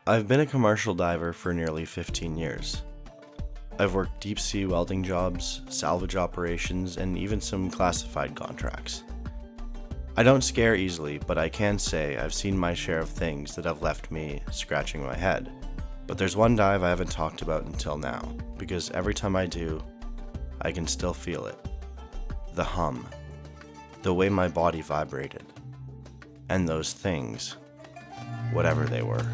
I've been a commercial diver for nearly 15 years. I've worked deep sea welding jobs, salvage operations, and even some classified contracts. I don't scare easily, but I can say I've seen my share of things that have left me scratching my head. But there's one dive I haven't talked about until now, because every time I do, I can still feel it. The hum. The way my body vibrated. And those things, whatever they were.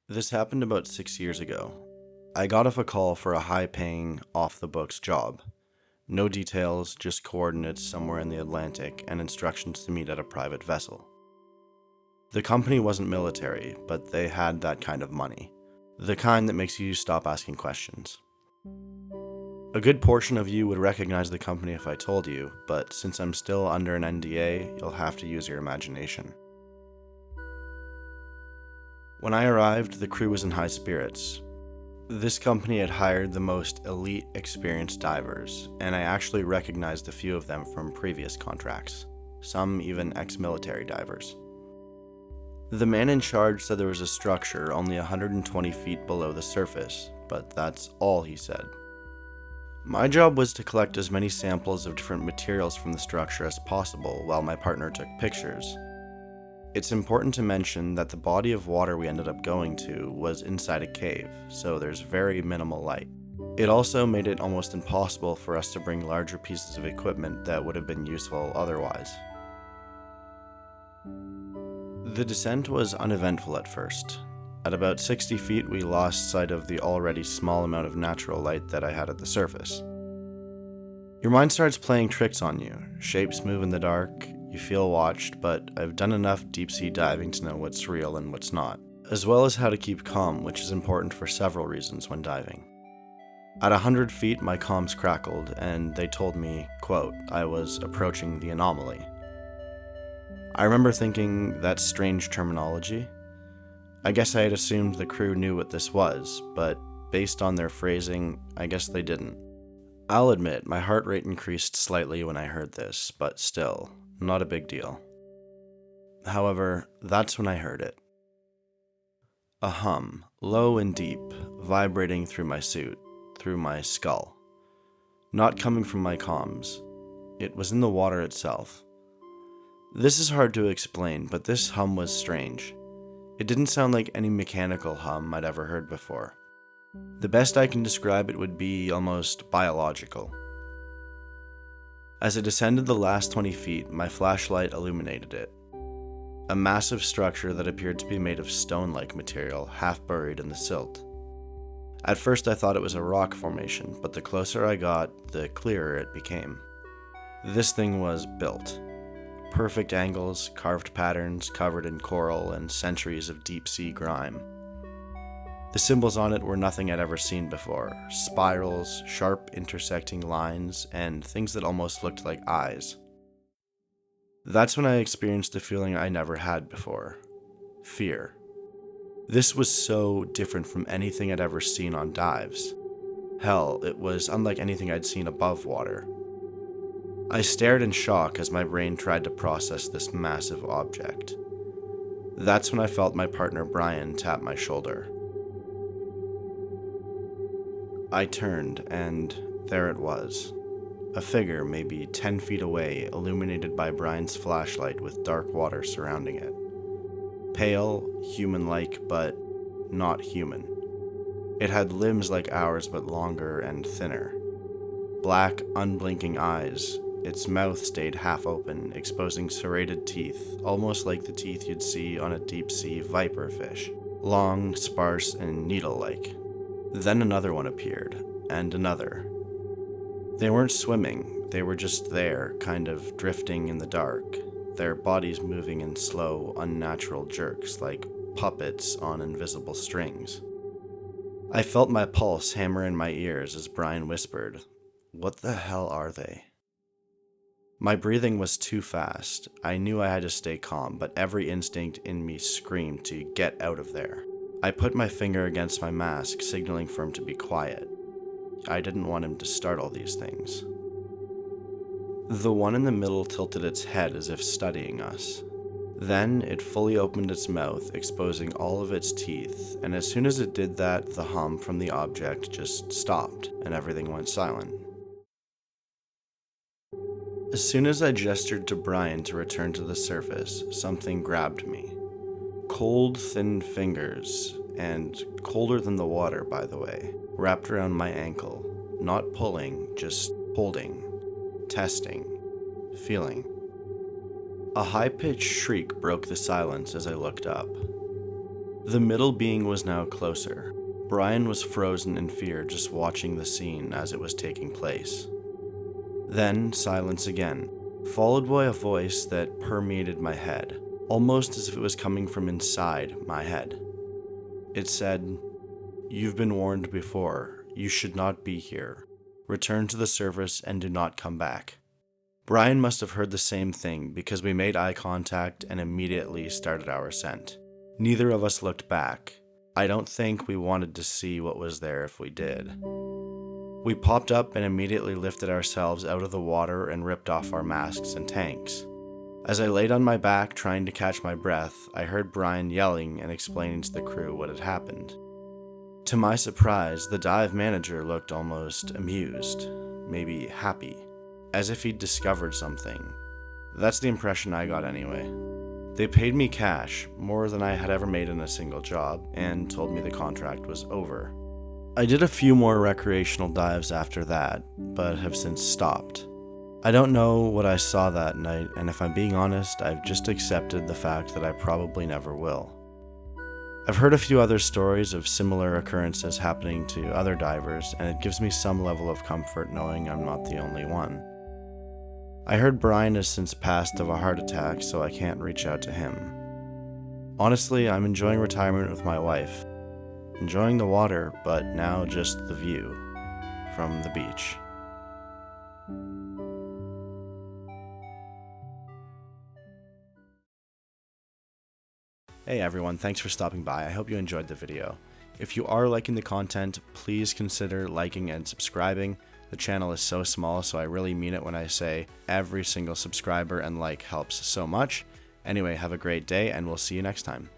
This happened about 6 years ago. I got off a call for a high-paying, off-the-books job. No details, just coordinates somewhere in the Atlantic and instructions to meet at a private vessel. The company wasn't military, but they had that kind of money. The kind that makes you stop asking questions. A good portion of you would recognize the company if I told you, but since I'm still under an NDA, you'll have to use your imagination. When I arrived, the crew was in high spirits. This company had hired the most elite, experienced divers, and I actually recognized a few of them from previous contracts, some even ex-military divers. The man in charge said there was a structure only 120 feet below the surface, but that's all he said. My job was to collect as many samples of different materials from the structure as possible while my partner took pictures. It's important to mention that the body of water we ended up going to was inside a cave, so there's very minimal light. It also made it almost impossible for us to bring larger pieces of equipment that would have been useful otherwise. The descent was uneventful at first. At about 60 feet, we lost sight of the already small amount of natural light that I had at the surface. Your mind starts playing tricks on you. Shapes move in the dark. You feel watched, but I've done enough deep-sea diving to know what's real and what's not, as well as how to keep calm, which is important for several reasons when diving. At 100 feet, my comms crackled, and they told me, quote, I was approaching the anomaly. I remember thinking, that's strange terminology. I guess I had assumed the crew knew what this was, but based on their phrasing, I guess they didn't. I'll admit, my heart rate increased slightly when I heard this, but still, not a big deal. However, that's when I heard it. A hum, low and deep, vibrating through my suit, through my skull. Not coming from my comms. It was in the water itself. This is hard to explain, but this hum was strange. It didn't sound like any mechanical hum I'd ever heard before. The best I can describe it would be almost biological. As it descended the last 20 feet, my flashlight illuminated it. A massive structure that appeared to be made of stone-like material, half buried in the silt. At first I thought it was a rock formation, but the closer I got, the clearer it became. This thing was built. Perfect angles, carved patterns, covered in coral, and centuries of deep-sea grime. The symbols on it were nothing I'd ever seen before. Spirals, sharp intersecting lines, and things that almost looked like eyes. That's when I experienced a feeling I never had before. Fear. This was so different from anything I'd ever seen on dives. Hell, it was unlike anything I'd seen above water. I stared in shock as my brain tried to process this massive object. That's when I felt my partner Brian tap my shoulder. I turned, and there it was. A figure maybe 10 feet away, illuminated by Brian's flashlight with dark water surrounding it. Pale, human-like, but not human. It had limbs like ours, but longer and thinner. Black, unblinking eyes. Its mouth stayed half open, exposing serrated teeth, almost like the teeth you'd see on a deep-sea viper fish. Long, sparse, and needle-like. Then another one appeared, and another. They weren't swimming, they were just there, kind of drifting in the dark, their bodies moving in slow, unnatural jerks like puppets on invisible strings. I felt my pulse hammer in my ears as Brian whispered, "What the hell are they?" My breathing was too fast. I knew I had to stay calm, but every instinct in me screamed to get out of there. I put my finger against my mask, signaling for him to be quiet. I didn't want him to startle these things. The one in the middle tilted its head as if studying us. Then it fully opened its mouth, exposing all of its teeth, and as soon as it did that, the hum from the object just stopped, and everything went silent. As soon as I gestured to Brian to return to the surface, something grabbed me. Cold, thin fingers, and colder than the water, by the way, wrapped around my ankle, not pulling, just holding, testing, feeling. A high-pitched shriek broke the silence as I looked up. The middle being was now closer. Brian was frozen in fear just watching the scene as it was taking place. Then silence again, followed by a voice that permeated my head, almost as if it was coming from inside my head. It said, "You've been warned before. You should not be here. Return to the surface and do not come back." Brian must have heard the same thing because we made eye contact and immediately started our ascent. Neither of us looked back. I don't think we wanted to see what was there if we did. We popped up and immediately lifted ourselves out of the water and ripped off our masks and tanks. As I laid on my back trying to catch my breath, I heard Brian yelling and explaining to the crew what had happened. To my surprise, the dive manager looked almost amused, maybe happy, as if he'd discovered something. That's the impression I got anyway. They paid me cash, more than I had ever made in a single job, and told me the contract was over. I did a few more recreational dives after that, but have since stopped. I don't know what I saw that night, and if I'm being honest, I've just accepted the fact that I probably never will. I've heard a few other stories of similar occurrences happening to other divers, and it gives me some level of comfort knowing I'm not the only one. I heard Brian has since passed of a heart attack, so I can't reach out to him. Honestly, I'm enjoying retirement with my wife. Enjoying the water, but now just the view from the beach. Hey everyone, thanks for stopping by. I hope you enjoyed the video. If you are liking the content, please consider liking and subscribing. The channel is so small, so I really mean it when I say every single subscriber and like helps so much. Anyway, have a great day, and we'll see you next time.